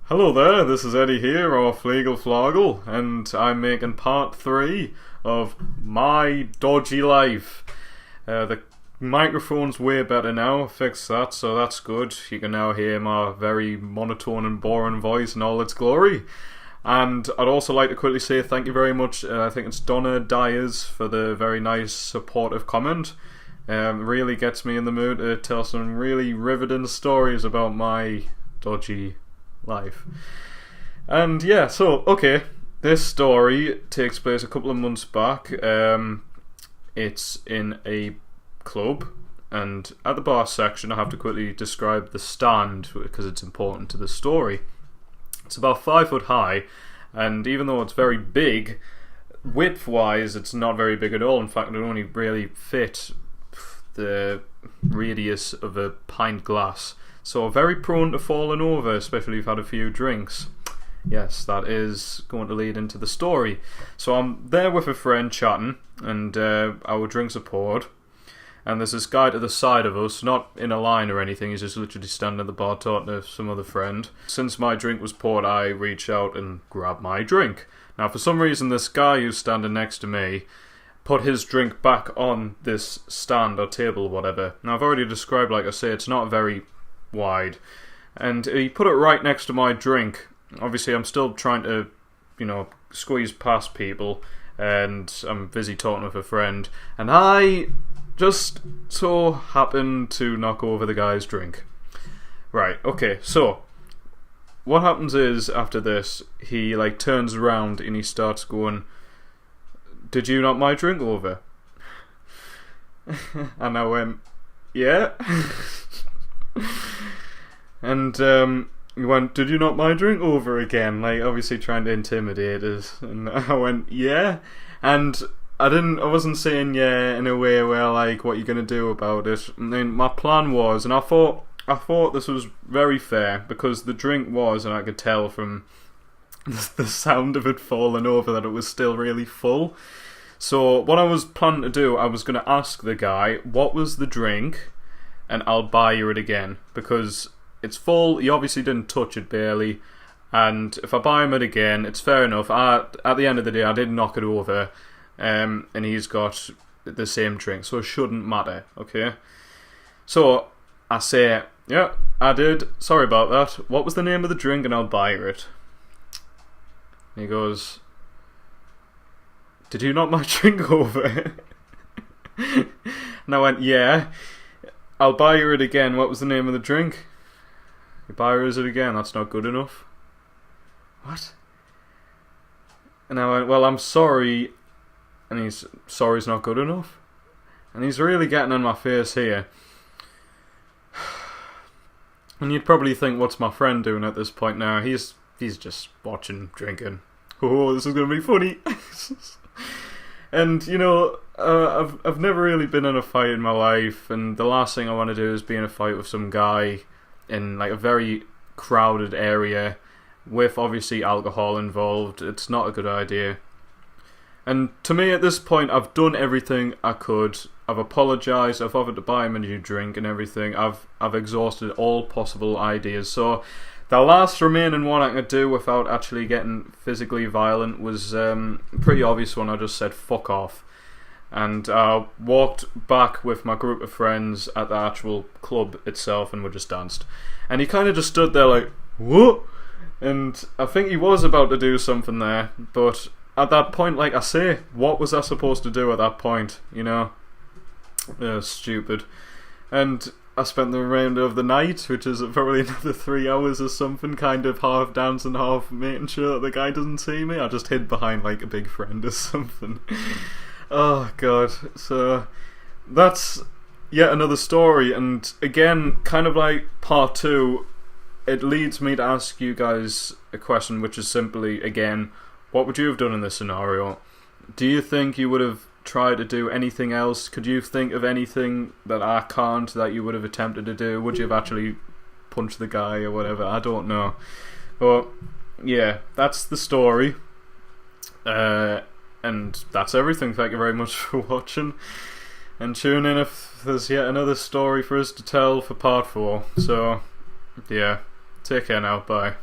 Hello there, this is Eddie here, or Flegel Floggle, and I'm making part 3 of my dodgy life. The microphone's way better now, I fixed that, so that's good. You can now hear my very monotone and boring voice in all its glory. And I'd also like to quickly say thank you very much, I think it's Donna Dyers, for the very nice supportive comment. Really gets me in the mood to tell some really riveting stories about my dodgy life. And yeah, so okay, this story takes place a couple of months back. It's in a club, and at the bar section I have to quickly describe the stand because it's important to the story. It's about 5 foot high, and even though it's very big, width wise it's not very big at all. In fact, it only really fit the radius of a pint glass. So very prone to falling over, especially if you've had a few drinks. Yes, that is going to lead into the story. So I'm there with a friend chatting, and our drinks are poured. And there's this guy to the side of us, not in a line or anything, he's just literally standing at the bar talking to some other friend. Since my drink was poured, I reach out and grab my drink. Now, for some reason, this guy who's standing next to me put his drink back on this stand or table or whatever. Now, I've already described, like I say, it's not very wide, and he put it right next to my drink. Obviously I'm still trying to, squeeze past people, and I'm busy talking with a friend, and I just so happened to knock over the guy's drink. Right, okay, so what happens is, after this, he turns around and he starts going, "Did you knock my drink over?" And I went, "Yeah." And he went, "Did you knock my drink over again?" Obviously trying to intimidate us. And I went, "Yeah." And I wasn't saying yeah in a way where what are you gonna do about it? And then my plan was, and I thought this was very fair, because the drink was, and I could tell from the sound of it falling over, that it was still really full. So what I was planning to do, I was gonna ask the guy what was the drink, and I'll buy you it again, because it's full. He obviously didn't touch it barely, and if I buy him it again, it's fair enough. At the end of the day, I did knock it over, and he's got the same drink, so it shouldn't matter. Okay, so I say, "Yeah, I did. Sorry about that. What was the name of the drink, and I'll buy you it." And he goes, "Did you knock my drink over?" And I went, "Yeah. I'll buy you it again. What was the name of the drink?" "You buy us it again. That's not good enough." "What?" And I went, "Well, I'm sorry." And he's, "Sorry's not good enough?" And he's really getting on my face here. And you'd probably think, what's my friend doing at this point now? He's just watching, drinking. Oh, this is going to be funny. And, I've never really been in a fight in my life, and the last thing I want to do is be in a fight with some guy in a very crowded area with obviously alcohol involved. It's not a good idea. And to me at this point, I've done everything I could. I've apologised, I've offered to buy him a new drink and everything. I've exhausted all possible ideas. So the last remaining one I could do without actually getting physically violent was a pretty obvious one. I just said fuck off, and I walked back with my group of friends at the actual club itself, and we just danced. And he kind of just stood there like, "What?" And I think he was about to do something there, but at that point, like I say, what was I supposed to do at that point, stupid. And I spent the remainder of the night, which is probably another 3 hours or something, kind of half dancing, half making sure that the guy doesn't see me. I just hid behind a big friend or something. Oh god. So that's yet another story, and again, kind of like part 2, it leads me to ask you guys a question, which is simply, again, what would you have done in this scenario? Do you think you would have tried to do anything else? Could you think of anything that I can't that you would have attempted to do? Would you have actually punched the guy or whatever? I don't know. But yeah, that's the story. And that's everything. Thank you very much for watching. And tune in if there's yet another story for us to tell for part 4. So, yeah. Take care now. Bye.